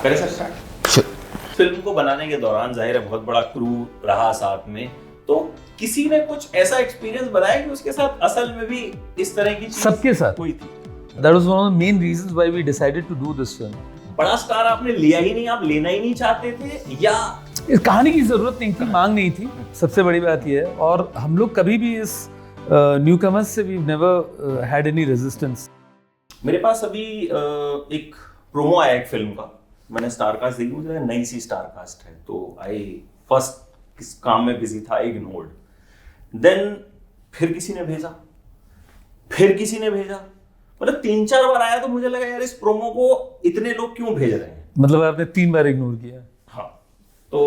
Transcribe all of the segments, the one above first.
करें sir start? Film को बनाने के दौरान जाहिर है बहुत बड़ा क्रू रहा साथ में, तो किसी ने कुछ ऐसा एक्सपीरियंस बताया कि उसके साथ असल में भी इस तरह की चीज सबके साथ हुई थी? That was one of the main reasons why we decided to do this film. बड़ा स्टार आपने लिया ही नहीं, आप लेना ही नहीं चाहते थे या इस कहानी की जरूरत नहीं थी, मांग नहीं थी, सबसे बड़ी बात यह है। और हम लोग कभी भी इस न्यू कमर्स से we never had any resistance. मेरे पास अभी एक प्रोमो आया एक फिल्म का, मैंने स्टार कास्ट देखी, मुझे नई सी स्टार कास्ट है, तो आई फर्स्ट किस काम में बिजी था, इग्नोर्ड। देन फिर किसी ने भेजा, फिर किसी ने भेजा, मतलब 3-4 बार आया, तो मुझे लगा यार इस प्रोमो को इतने लोग क्यों भेज रहे हैं। मतलब आपने 3 बार इग्नोर किया? हाँ, तो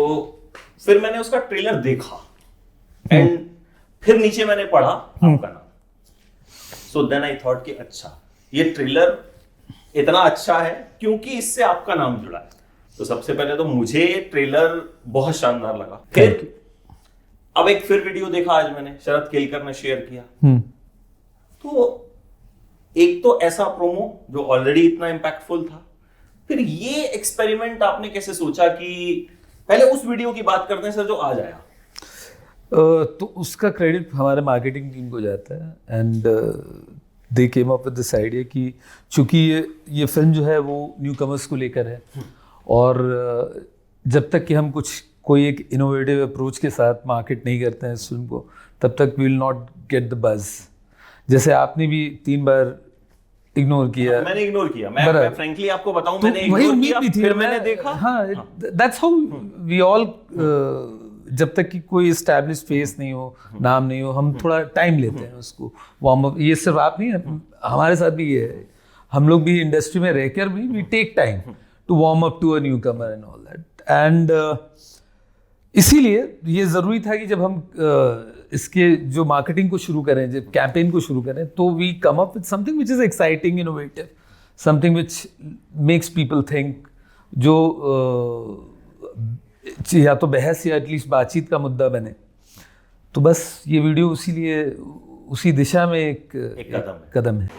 फिर मैंने उसका ट्रेलर देखा एंड फिर नीचे मैंने पढ़ा आपका नाम। सो देन आई थॉट कि अच्छा ये ट्रेलर इतना अच्छा है क्योंकि इससे आपका नाम जुड़ा है। तो सबसे पहले तो मुझे ट्रेलर बहुत शानदार लगा। फिर अब एक फिर वीडियो देखा आज मैंने, शरद केलकर ने शेयर किया, तो एक तो ऐसा प्रोमो जो ऑलरेडी इतना इम्पैक्टफुल था, फिर ये एक्सपेरिमेंट आपने कैसे सोचा कि पहले उस वीडियो की बात करते हैं सर जो आज आया। तो उसका क्रेडिट हमारे मार्केटिंग टीम को जाता है and they came up with this idea कि चूंकि ये फिल्म जो है वो न्यू कमर्स को लेकर है और जब तक कि हम कोई एक इनोवेटिव अप्रोच के साथ मार्केट नहीं करते हैं इस फिल्म को, तब तक we will not get the buzz. जैसे आपने भी 3 बार इग्नोर किया। मैंने इग्नोर किया, मैं फ्रैंकली आपको बताऊं, मैंने इग्नोर किया, फिर मैंने देखा। हाँ, दैट्स हाउ वी ऑल, जब तक कि कोई एस्टैब्लिश फेस नहीं हो, नाम नहीं हो, हम थोड़ा टाइम लेते हैं उसको वार्म अप। ये सिर्फ आप नहीं, हमारे साथ भी ये है, हम लोग भी इंडस्ट्री में रहकर भी we take time to warm up to a newcomer and all that. And इसीलिए ये ज़रूरी था कि जब हम इसके जो मार्केटिंग को शुरू करें, जब कैंपेन को शुरू करें, तो we come up with something which is exciting, innovative, something which makes people think, जो या तो बहस या एटलीस्ट बातचीत का मुद्दा बने। तो बस ये वीडियो उसी दिशा में एक कदम है।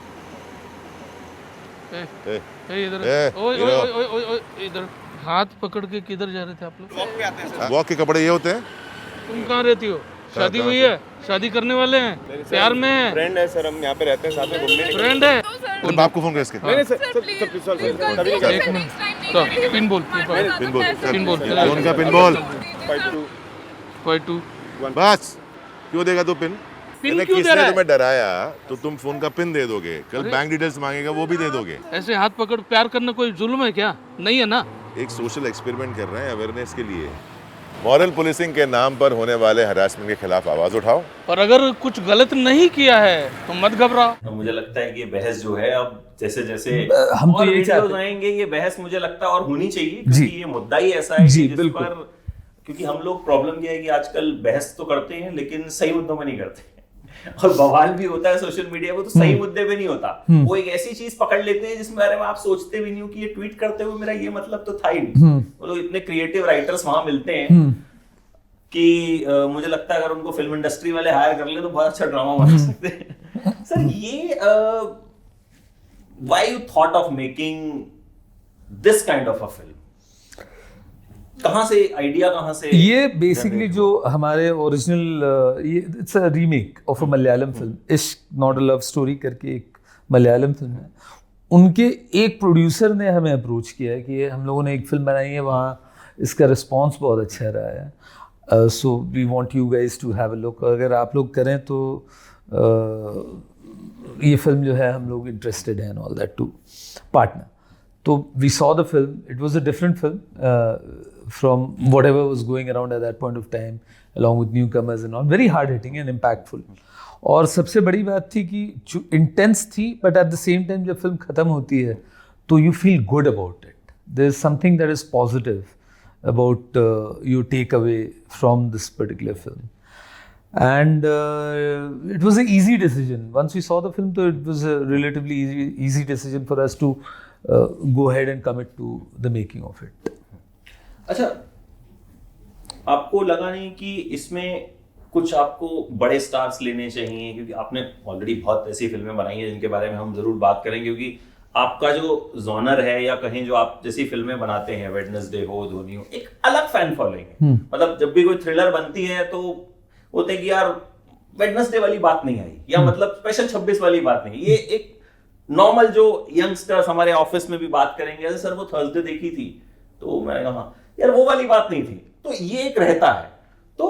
इधर हाथ पकड़ के किधर जा रहे थे आप लोग? वॉक पे आते हैं। वॉक के कपड़े ये होते हैं। तुम कहाँ रहती हो? शादी हुई है? शादी करने वाले हैं? प्यार में है? फ्रेंड है सर, हम यहाँ पे रहते हैं, साथ में घूमने निकले। फ्रेंड है? तो बाप को फोन कर इसके। नहीं सर, एक मिनट, पिन बोल, पिन बोल, फोन का पिन बोल। 52 बस क्यों देगा तू पिन? पिन क्यों दे रहा है? तुम्हें डराया तो तुम फोन का पिन दे दोगे, कल बैंक डिटेल्स मांगेगा वो भी दे दोगे। ऐसे हाथ पकड़ प्यार करना कोई जुल्म है क्या? नहीं है ना। एक सोशल एक्सपेरिमेंट कर रहे हैं अवेयरनेस के लिए। मॉरल पुलिसिंग के नाम पर होने वाले हरासमेंट के खिलाफ आवाज उठाओ। और अगर कुछ गलत नहीं किया है तो मत घबराओ। मुझे लगता है कि ये बहस जो है अब जैसे जैसे हम तो ये चाहते आएंगे, ये बहस मुझे लगता है और होनी चाहिए, क्योंकि ये मुद्दा ही ऐसा है कि जिस पर, क्योंकि हम लोग प्रॉब्लम ये है कि आजकल बहस तो करते हैं लेकिन सही मुद्दों में नहीं करते और बवाल भी होता है सोशल मीडिया पे, तो सही मुद्दे पे नहीं होता। वो एक ऐसी चीज पकड़ लेते हैं जिसमें बारे में आप सोचते भी नहीं हो कि ये ट्वीट करते हुए मेरा ये मतलब तो था ही नहीं। वो लोग इतने क्रिएटिव राइटर्स वहां मिलते हैं कि मुझे लगता है अगर उनको फिल्म इंडस्ट्री वाले हायर कर ले तो बहुत अच्छा ड्रामा बना सकते हैं। सर ये why you thought of making this kind of a film? कहाँ से आइडिया, कहाँ से? ये बेसिकली जो हमारे ओरिजिनल, ये it's a remake of a Malayalam film, इश्क नॉट अ लव स्टोरी करके एक मलयालम फिल्म है। उनके एक प्रोड्यूसर ने हमें अप्रोच किया है कि हम लोगों ने एक फिल्म बनाई है, वहाँ इसका रिस्पॉन्स बहुत अच्छा रहा है, so we want you guys to have a look. अगर आप लोग करें तो ये फिल्म जो है हम लोग इंटरेस्टेड हैं ऑल दैट टू पार्टनर। तो we saw the film, it was a different film from whatever was going around at that point of time, along with newcomers and all, very hard hitting and impactful. और सबसे बड़ी बात थी कि जो intense थी, but at the same time जब film ख़त्म होती है तो you feel good about it. There is something that is positive about your takeaway from this particular film. And it was an easy decision. Once we saw the film, so it was a relatively easy decision for us to go ahead and commit to the making of it. अच्छा, आपको लगा नहीं कि इसमें कुछ आपको बड़े stars लेने चाहिए? क्योंकि आपने ऑलरेडी बहुत ऐसी फिल्में बनाई हैं जिनके बारे में हम जरूर बात करेंगे, क्योंकि आपका जो जॉनर है या कहीं जो आप जैसी फिल्में बनाते हैं, वेडनेसडे हो, धोनी हो, एक अलग फैन फॉलोइंग है। मतलब जब भी कोई थ्रिलर बनती है तो होते कि यार वेडनेसडे वाली बात नहीं आई, या मतलब स्पेशल 26 वाली बात नहीं। ये एक नॉर्मल जो यंगस्टर्स हमारे ऑफिस में भी बात करेंगे, जैसे सर वो थर्सडे देखी थी, तो मैंने कहा यार वो वाली बात नहीं थी। तो ये एक रहता है। तो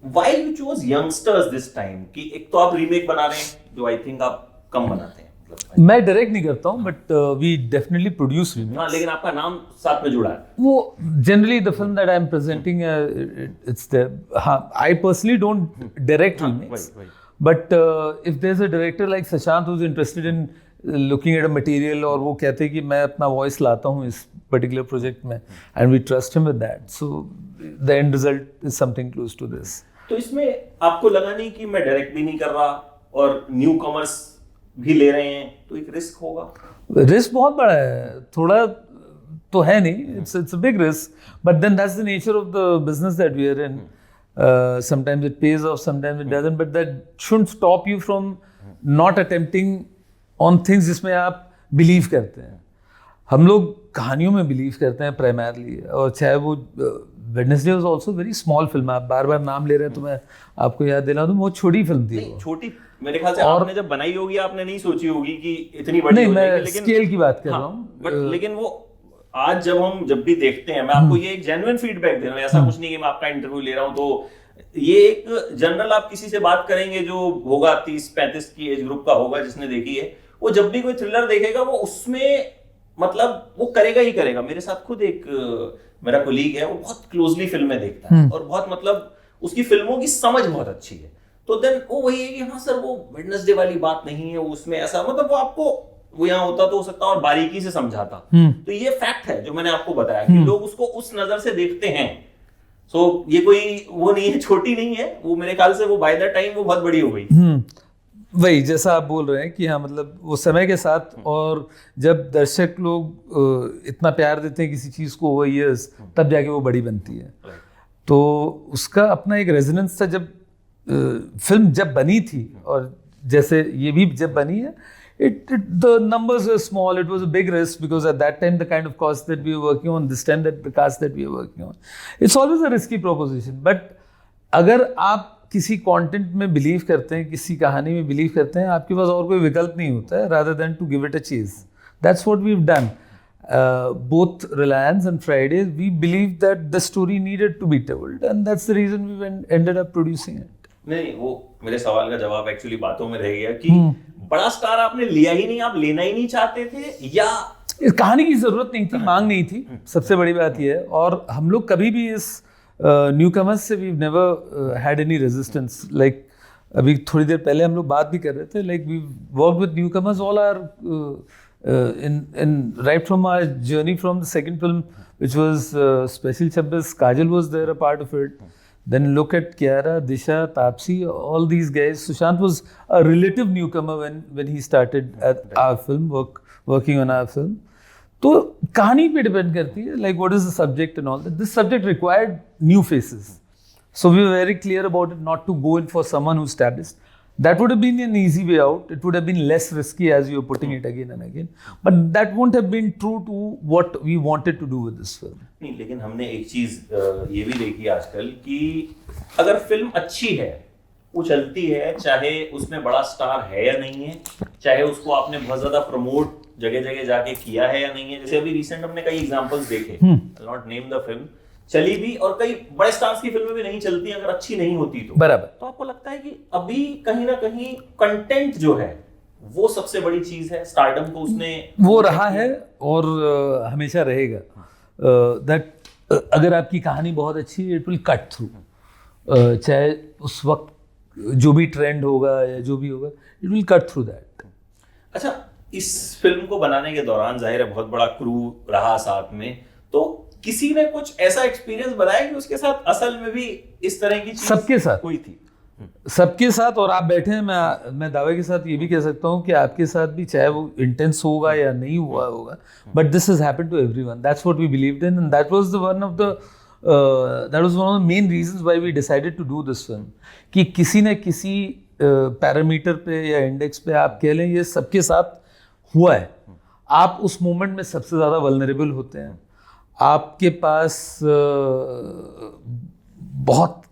why you chose youngsters this time, कि एक तो आप रीमेक बना रहे हैं जो आई थिंक आप कम बनाते हैं, मैं डायरेक्ट नहीं करता हूँ, but we definitely produce remakes. हाँ, लेकिन आपका नाम साथ में जुड़ा है। वो generally the film that I am presenting, it's the, हाँ, I personally don't direct remakes, but if there is a director like Shashank who is interested in looking at a material, और वो कहते हैं कि मैं अपना वॉइस लाता हूँ इस पर्टिकुलर प्रोजेक्ट में, and we trust him with that, so the end result is something close to this. तो इसमें आपको लगा नहीं कि मैं डायरेक्ट भी नहीं कर रहा और न्यू कमर्स भी ले रहे हैं, तो एक रिस्क होगा? रिस्क बहुत बड़ा है, थोड़ा तो है नहीं, it's a big risk, but then that's the nature of the business that we are in. Sometimes it pays off, sometimes it doesn't, but that shouldn't stop you from not attempting on things जिसमें आप believe करते हैं। हम लोग कहानियों में believe करते हैं प्राइमरली, और चाहे वो Wednesday was also very small film, आप बार बार नाम ले रहे हैं तो मैं आपको याद दिला दूं, बहुत छोटी फिल्म थी वो। छोटी मेरे ख्याल से आपने जब बनाई होगी आपने नहीं सोची होगी कि इतनी बड़ी नहीं, हो जाएगी, मैं लेकिन स्केल की बात कर रहा हूँ। बट लेकिन वो आज जब भी देखते हैं, मैं आपको ये एक जेन्युइन फीडबैक दे रहा हूँ, ऐसा कुछ नहीं कि मैं आपका इंटरव्यू ले रहा हूँ। तो ये एक जनरल आप किसी से बात करेंगे जो होगा 30-35 की एज ग्रुप का होगा जिसने देखी है, वो जब भी कोई थ्रिलर देखेगा वो उसमें मतलब वो करेगा ही करेगा। मेरे साथ खुद एक मेरा कोलीग है, वो बहुत क्लोजली फिल्में देखता है और बहुत मतलब उसकी फिल्मों की समझ बहुत अच्छी है। तो देन वो वही है कि हाँ सर वो वेडनेसडे वाली बात नहीं है, उसमें ऐसा मतलब वो आपको वो यहाँ होता तो हो सकता और बारीकी से समझाता। तो ये फैक्ट है जो मैंने आपको बताया कि लोग उसको उस नजर से देखते हैं। सो ये कोई वो नहीं है, छोटी नहीं है वो, मेरे ख्याल से वो बाय द टाइम वो बहुत बड़ी हो गई। वही जैसा आप बोल रहे हैं कि हाँ, मतलब वो समय के साथ, और जब दर्शक लोग इतना प्यार देते हैं किसी चीज़ को ओवर ईयर्स, तब जाके वो बड़ी बनती है। तो उसका अपना एक रेजोनेंस था जब फिल्म जब बनी थी, और जैसे ये भी जब बनी है, the numbers were small. It was a big risk because at that time the kind of cost that we were working on, this time that the cast that we were working on, it's always a risky proposition. But अगर आप किसी content में believe करते हैं, किसी कहानी में believe करते हैं, आपके पास और कोई विकल्प नहीं होता है rather than to give it a chase. That's what we've done. Both Reliance and Fridays, we believed that the story needed to be told, and that's the reason we ended up producing it. नहीं, वो मेरे सवाल का जवाब actually बातों में रह गया कि बड़ा स्टार आपने लिया ही नहीं, आप लेना ही नहीं चाहते थे, या इस कहानी की जरूरत नहीं थी, मांग नहीं थी, सबसे बड़ी बात यह है। और हम लोग कभी भी इस न्यू कमर्स से we never had any resistance. Like अभी थोड़ी देर पहले हम लोग बात भी कर रहे थे, like we work with newcomers all are in right from our journey from the second film, which was Special 26, Kajal was there, a part of it. Then look at Kiara, Disha, Taapsee, all these guys. Sushant was a relative newcomer when he started at our film, working on our film. तो कहानी पे depend करती है, like what is the subject and all that. This subject required new faces, so we were very clear about it, not to go in for someone who's established. That would have been an easy way out. It would have been less risky as you're putting it again and again. But that won't have been true to what we wanted to do with this film. नहीं, लेकिन हमने एक चीज ये भी देखी आजकल कि अगर फिल्म अच्छी है, वो चलती है, चाहे उसमें बड़ा स्टार है या नहीं है, चाहे उसको आपने बहुत ज्यादा प्रमोट जगह जगह जाके किया है या नहीं है। जैसे अभी रिसेंट हमने कई एग्जांपल्स देखे, नॉट नेम द फिल्म, चली भी और कई बड़े स्टार्स की फिल्में भी नहीं चलती अगर अच्छी नहीं होती तो। बराबर। तो आपको लगता है कि अभी कहीं ना कहीं कंटेंट जो है वो सबसे बड़ी चीज है, स्टारडम को उसने वो रहा है और हमेशा रहेगा। दैट अगर आपकी कहानी बहुत अच्छी है, इट विल कट थ्रू, चाहे उस वक्त जो भी ट्रेंड होगा या जो भी होगा, it will cut through that. अच्छा, इस फिल्म को बनाने के दौरान जाहिर है बहुत बड़ा क्रू रहा साथ में, तो किसी ने कुछ ऐसा एक्सपीरियंस बताया कि उसके साथ असल में भी इस तरह की चीज सबके साथ हुई थी? सबके साथ, और आप बैठे हैं, मैं दावे के साथ ये भी कह सकता हूँ कि आपके साथ भी, चाहे वो इंटेंस होगा या नहीं हुआ होगा, but this has happened to everyone. That's what we believed in, and that was one of the main reasons why we decided to do this film. कि किसी न किसी पैरामीटर पे या इंडेक्स पे आप कह लें, ये सबके साथ हुआ है। आप उस मोमेंट में सबसे ज़्यादा वल्नरेबल होते हैं, आपके पास बहुत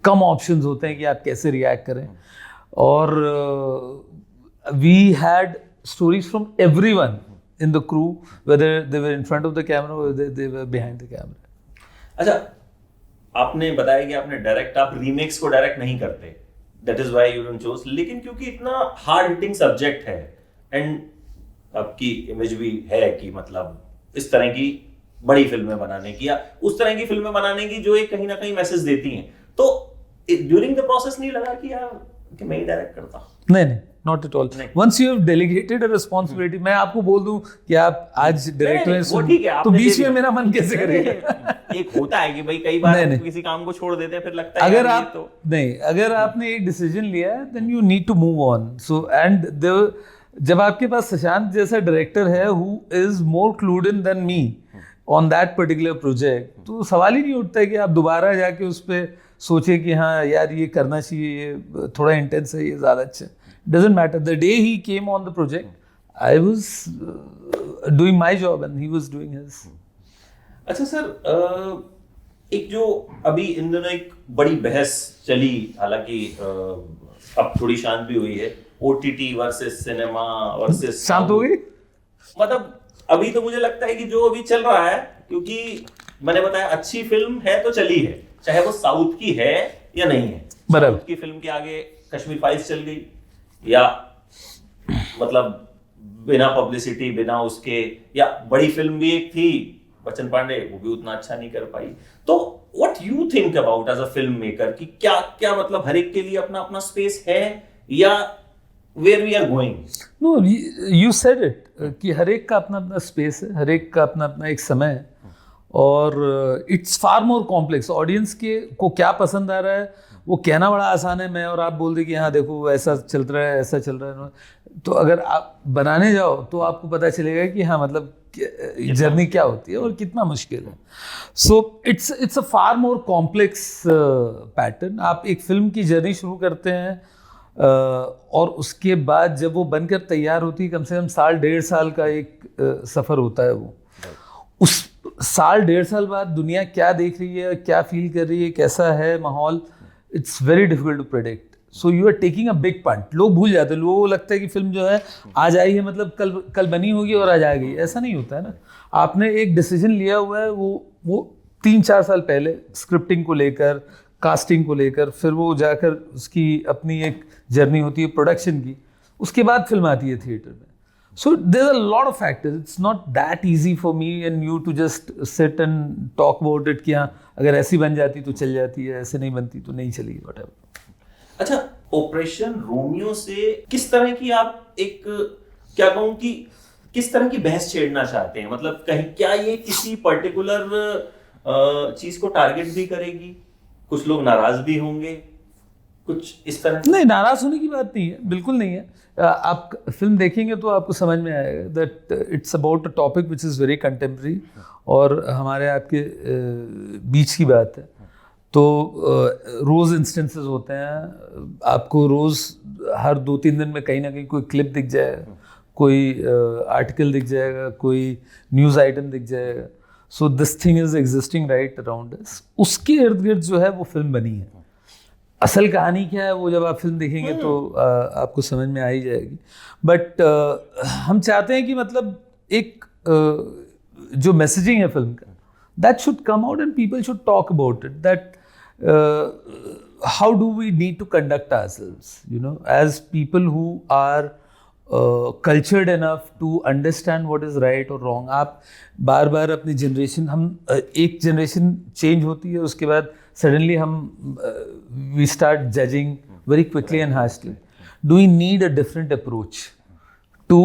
कम ऑप्शंस होते हैं कि आप कैसे रिएक्ट करें। और we had stories from everyone in the crew, whether they were in front of the camera whether they were behind the camera. अच्छा, आपने बताया कि आप रीमेक्स को डायरेक्ट नहीं करते, that is why you don't choose, लेकिन क्योंकि इतना हार्ड हिटिंग सब्जेक्ट है एंड आपकी इमेज भी है कि मतलब इस तरह की बड़ी फिल्में बनाने की या उस तरह की फिल्में बनाने की जो एक कहीं ना कहीं मैसेज देती हैं, तो ड्यूरिंग द प्रोसेस नहीं लगा कि यार कि मैं ही डायरेक्ट करता? नहीं, not at all. Once you have delegated a responsibility, मैं आपको बोल दूं कि आप आज डायरेक्टर हैं तो बीच में मेरा मन कैसे करेगा? एक होता है कि भाई कई बार किसी काम को छोड़ देते हैं, फिर लगता है अगर आप तो नहीं, अगर आपने एक डिसीजन लिया है then you need to move on. So and जब आपके पास शशांक जैसा डायरेक्टर है who is more clued in than me on that particular project, तो सवाल ही नहीं उठता है कि आप दोबारा जाके उस पर सोचे कि हाँ यार ये करना चाहिए, ये थोड़ा इंटेंस है, ये ज़्यादा अच्छा है। Doesn't matter. The day he came on the project, I was doing my job and he was doing his. अच्छा सर, एक जो अभी इन दिनों एक बड़ी बहस चली, हालांकि अब थोड़ी शांत भी हुई है, OTT वर्सेस सिनेमा वर्सेस, शांत हो गई? मतलब अभी तो मुझे लगता है कि जो अभी चल रहा है, क्योंकि मैंने बताया अच्छी फिल्म है तो चली है, चाहे वो साउथ की है या नहीं है। साउथ की फिल्म के आगे कश्मीर फाइल्स चल गई, या मतलब बिना पब्लिसिटी, बिना उसके, या बड़ी फिल्म भी एक थी बच्चन पांडे, वो भी उतना अच्छा नहीं कर पाई। तो what you think about as a filmmaker कि क्या मतलब हर एक के लिए अपना अपना स्पेस है या where we are going? No, you said it कि हर एक का अपना अपना स्पेस है, हर एक का अपना अपना एक समय है, और it's far more complex. Audience के को क्या पसंद आ रहा है वो कहना बड़ा आसान है, मैं और आप बोल दें कि हाँ देखो ऐसा चल रहा है, ऐसा चल रहा है, तो अगर आप बनाने जाओ तो आपको पता चलेगा कि हाँ मतलब जर्नी क्या होती है और कितना मुश्किल है। So it's a far more complex pattern. आप एक फिल्म की जर्नी शुरू करते हैं और उसके बाद जब वो बनकर तैयार होती है, कम से कम 1.5 साल का एक सफ़र होता है। वो उस 1.5 साल बाद दुनिया क्या देख रही है, क्या फील कर रही है, कैसा है माहौल, it's very difficult to predict. So you are taking a big punt. लोग भूल जाते हैं, लोगों को लगता है कि फिल्म जो है आज आई है मतलब कल बनी होगी और आज आ गई, ऐसा नहीं होता है ना। आपने एक डिसीजन लिया हुआ है, वो 3-4 साल पहले स्क्रिप्टिंग को लेकर, कास्टिंग को लेकर, फिर वो जाकर उसकी अपनी एक जर्नी होती है प्रोडक्शन की, उसके बाद फिल्म आती है थिएटर में। So there's a lot of factors. It's not that easy for me and you to just sit and talk about it कि हाँ अगर ऐसी बन जाती तो चल जाती है, ऐसे नहीं बनती तो नहीं चलेगी, whatever. अच्छा, ऑपरेशन रोमियो से किस तरह की आप एक, क्या कहूँ कि किस तरह की बहस छेड़ना चाहते हैं? मतलब कहीं क्या ये किसी पर्टिकुलर चीज को टारगेट भी करेगी? कुछ लोग नाराज भी होंगे, कुछ इस तरह? नहीं, नाराज होने की बात नहीं है, बिल्कुल नहीं है। आप फिल्म देखेंगे तो आपको समझ में आएगा that it's about a topic which is very contemporary और हमारे आपके बीच की बात है। तो रोज़ इंस्टेंसेस होते हैं, आपको रोज़ हर 2-3 दिन में कहीं ना कहीं कोई क्लिप दिख जाएगा, कोई आर्टिकल दिख जाएगा, कोई न्यूज़ आइटम दिख जाएगा। So this thing is existing right around us. उसके इर्द गिर्द जो है वो फिल्म बनी है। असल कहानी क्या है वो जब आप फिल्म देखेंगे तो आपको समझ में आ ही जाएगी। बट हम चाहते हैं कि मतलब एक जो मैसेजिंग है फिल्म का, that should come out and people should talk about it, that how do we need to conduct ourselves, you know, as people who are cultured enough to understand what is right और wrong. आप बार बार अपनी generation, हम एक generation change होती है, उसके बाद suddenly we start judging very quickly and harshly. Do we need a different approach to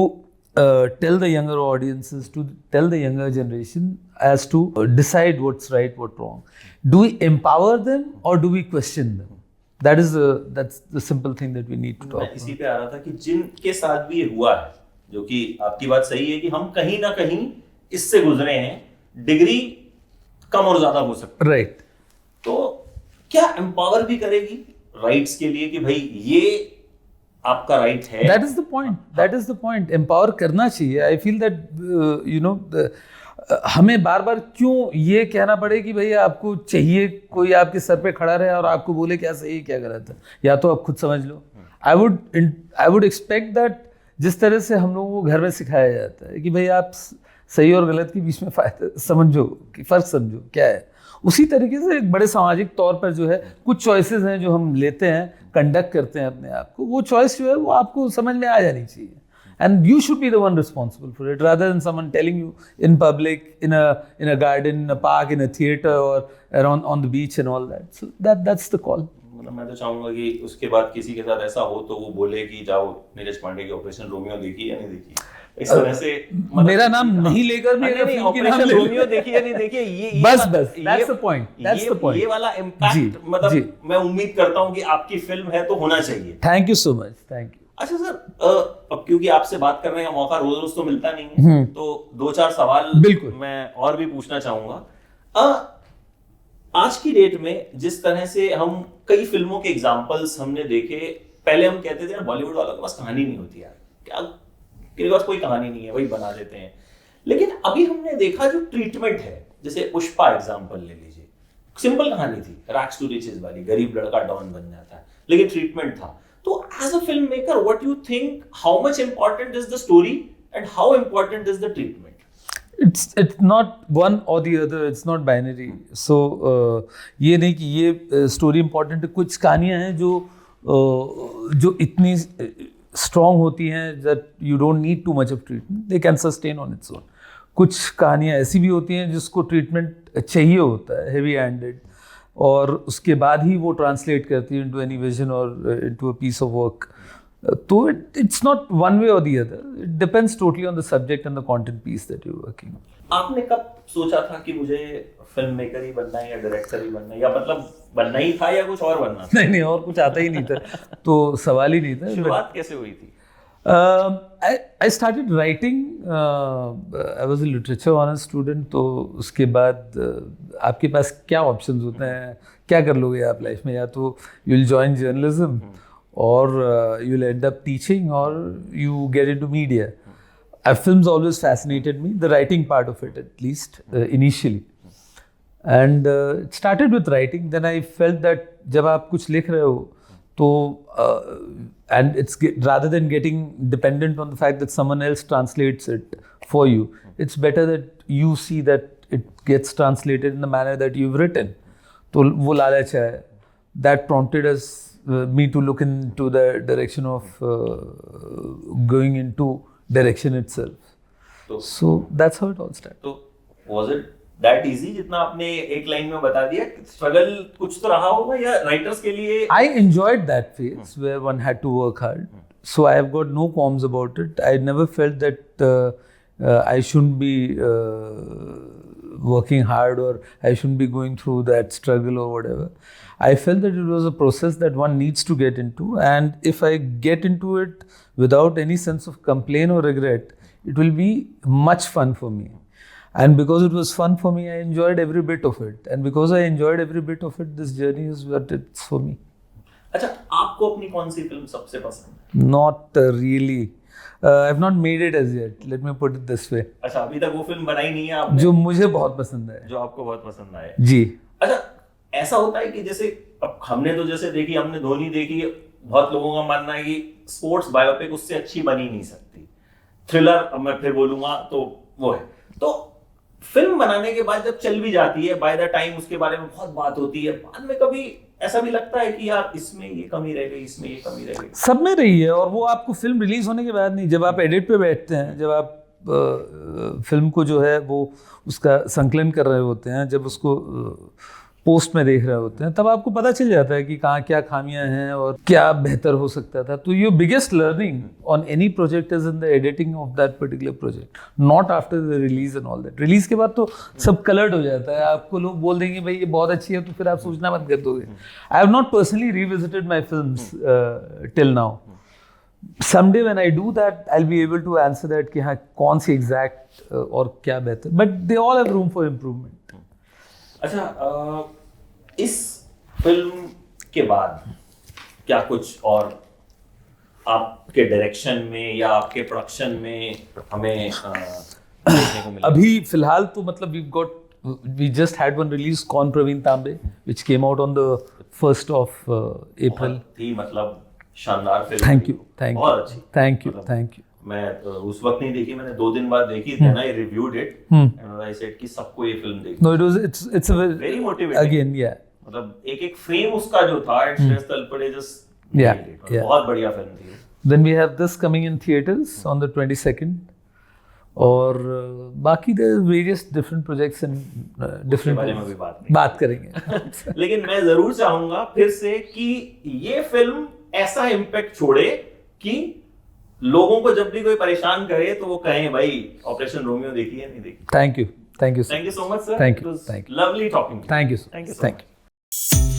tell the younger audiences, to tell the younger generation as to decide what's right, what's wrong? Do we empower them or do we question them? That's the simple thing that we need to talk about. इसी पे आ रहा था कि जिनके साथ भी ये हुआ है, जो कि आपकी बात सही है कि हम कहीं ना कहीं इससे गुजरे हैं, डिग्री कम और ज्यादा हो सकती है, राइट। तो क्या एम्पावर भी करेगी राइट्स के लिए कि भाई ये आपका राइट है। That is the point. That is the point. Empower करना चाहिए. I feel that हमें बार बार क्यों ये कहना पड़े कि भैया आपको चाहिए कोई आपके सर पे खड़ा रहे और आपको बोले क्या सही क्या गलत है, या तो आप खुद समझ लो. I would expect that जिस तरह से हम लोगों को घर में सिखाया जाता है कि भाई आप सही और गलत के बीच में समझो कि फ़र्क समझो क्या है, उसी तरीके से एक बड़े सामाजिक तौर पर जो है कुछ चॉइसेस हैं जो हम लेते हैं, कंडक्ट करते हैं अपने आप को, वो चॉइस जो है वो आपको समझ में आ जानी चाहिए. And you should be the one responsible for it, rather than someone telling you in public, in a garden, in a park, in a theater, or around on the beach and all that. So that's the call. मतलब मैं तो चाहूंगा कि उसके बाद किसी के साथ ऐसा हो तो वो बोले कि जाओ नीरज पांडे की ऑपरेशन रोमियो देखी या नहीं देखी. इस तरह से मेरा नाम नहीं लेकर भी अगर फिल्म की नाम रोमियो देखी या नहीं देखी, ये बस that's the point. That's the point. ये वाला इम्पैक्ट मतलब मैं उम्मीद करता हूँ कि आपकी फिल्म है तो होना चाहिए. Thank you so much. Thank you. अच्छा सर, अब क्योंकि आपसे बात करने का मौका रोज रोज तो मिलता नहीं है, तो 2-4 सवाल बिल्कुल मैं और भी पूछना चाहूंगा. आज की डेट में जिस तरह से हम कई फिल्मों के एग्जांपल्स हमने देखे, पहले हम कहते थे यार बॉलीवुड वालों के पास कहानी नहीं होती यार, क्या किसी के पास कोई कहानी नहीं है वही बना देते हैं. लेकिन अभी हमने देखा जो ट्रीटमेंट है, जैसे पुष्पा एग्जांपल ले लीजिए, सिंपल कहानी थी, रैग्स टू रिचेस वाली, गरीब लड़का डॉन बन जाता है, लेकिन ट्रीटमेंट था. So as a filmmaker, what do you think, how much important is the story and how important is the treatment? It's not one or the other, it's not binary. So ये नहीं कि ये story important है. कुछ कहानियाँ हैं जो इतनी strong होती हैं that you don't need too much of treatment, they can sustain on its own. कुछ कहानियाँ ऐसी भी होती हैं जिसको treatment चाहिए होता है, heavy handed, और उसके बाद ही वो ट्रांसलेट करती है इनटू एनी विजन और into a piece of work. तो इट्स नॉट वन वे और the other, it depends totally on the subject and the content piece that you are working. आपने कब सोचा था कि मुझे फिल्म मेकर ही बनना है या डायरेक्टर ही बनना है, या मतलब बनना ही था या कुछ और बनना था? नहीं और कुछ आता ही नहीं था, तो सवाल ही नहीं था. शुरुआत कैसे हुई थी? I started writing. I was a literature honors student. तो उसके बाद आपके पास क्या options होते हैं, क्या कर लोगे आप लाइफ में, या तो you'll join journalism or you'll end up teaching or you get into media. Films always fascinated me, the writing part of it at least initially. And it started with writing. Then I felt that जब आप कुछ लिख रहे हो तो and it's rather than getting dependent on the fact that someone else translates it for you, it's better that you see that it gets translated in the manner that you've written. तो वो लालच है, that prompted us me to look into the direction of going into direction itself. So that's how it all started. तो was it that easy जितना आपने एक line में बता दिया? स्ट्रगल कुछ तो रहा होगा या राइटर्स के लिए? I enjoyed that phase where one had to work hard. So I have got no qualms about it. I never felt that I shouldn't be working hard or I shouldn't be going through that struggle or whatever. I felt that it was a process that one needs to get into, and if I get into it without any sense of complaint or regret, it will be much fun for me. And because it was fun for me, I enjoyed every bit of it. And because I enjoyed every bit of it, this journey is what it's for me. अच्छा, आपको अपनी कौन सी film सबसे पसंद है? Not really. I've not made it as yet. Let me put it this way. अच्छा, अभी तक वो फिल्म बनाई नहीं है आपने? जो मुझे बहुत पसंद है. जो आपको बहुत पसंद आए? जी. अच्छा, ऐसा होता है कि जैसे अब हमने तो जैसे देखी, हमने धोनी देखी, बहुत लोगों का मानना है कि स्पोर्ट्स बायोपिक उससे अच्छी बनी नहीं सकती. थ्रिलर, अब मैं फिर बोलूंगा तो वो है. तो फिल्म बनाने के बाद जब चल भी जाती है, बाय द टाइम उसके बारे में बहुत बात होती है, बाद में कभी ऐसा भी लगता है कि यार इसमें ये कमी रह गई, इसमें ये कमी रह गई? सब में रही है, और वो आपको फिल्म रिलीज होने के बाद नहीं, जब आप एडिट पे बैठते हैं, जब आप फिल्म को जो है वो उसका संकलन कर रहे होते हैं, जब उसको पोस्ट में देख रहे होते हैं, तब आपको पता चल जाता है कि कहाँ क्या खामियां हैं और क्या बेहतर हो सकता था. तो your biggest learning on any project is in the editing of that particular project, not after the release and all that. Release के बाद तो सब कलर्ड हो जाता है, आपको लोग बोल देंगे भाई ये बहुत अच्छी है, तो फिर आप सोचना बंद कर दोगे. I have not personally revisited my films till now. Someday when I do that, I'll be able to answer that कि हाँ कौन सी exact और क्या बेहतर. But they all have room for improvement. अच्छा, इस फिल्म के बाद क्या कुछ और आपके डायरेक्शन में या आपके प्रोडक्शन में हमें देखने को मिला? अभी फिलहाल तो मतलब we just had one release, Kaun Praveen Tambe, which came out on the 1st of April. थी मतलब शानदार film. Thank you, thank you, बहुत अच्छी। thank you, मतलब thank you. मैं उस वक्त नहीं देखी, मैंने 2 दिन बाद देखी थी ना, I reviewed it and I said कि सबको ये फिल्म देखनी। No, it's a Very motivating। again, yeah. मतलब एक फ्रेम उसका जो था, Shreyas Talpade just Yeah, nailed it। yeah. बहुत बढ़िया फिल्म थी। Then we have this coming in theaters on the 22nd. और बाकी there are various different projects and different बारे में भी बात करेंगे। लेकिन मैं जरूर चाहूंगा फिर से कि ये फिल्म ऐसा इम्पैक्ट छोड़े कि लोगों को जब भी कोई परेशान करे तो वो कहें भाई ऑपरेशन रोमियो देखी है नहीं देखी। Thank you, thank you, sir. Thank you so much sir. Thank you, thank you. Lovely talking. Thank you, sir. Thank you so Thank you.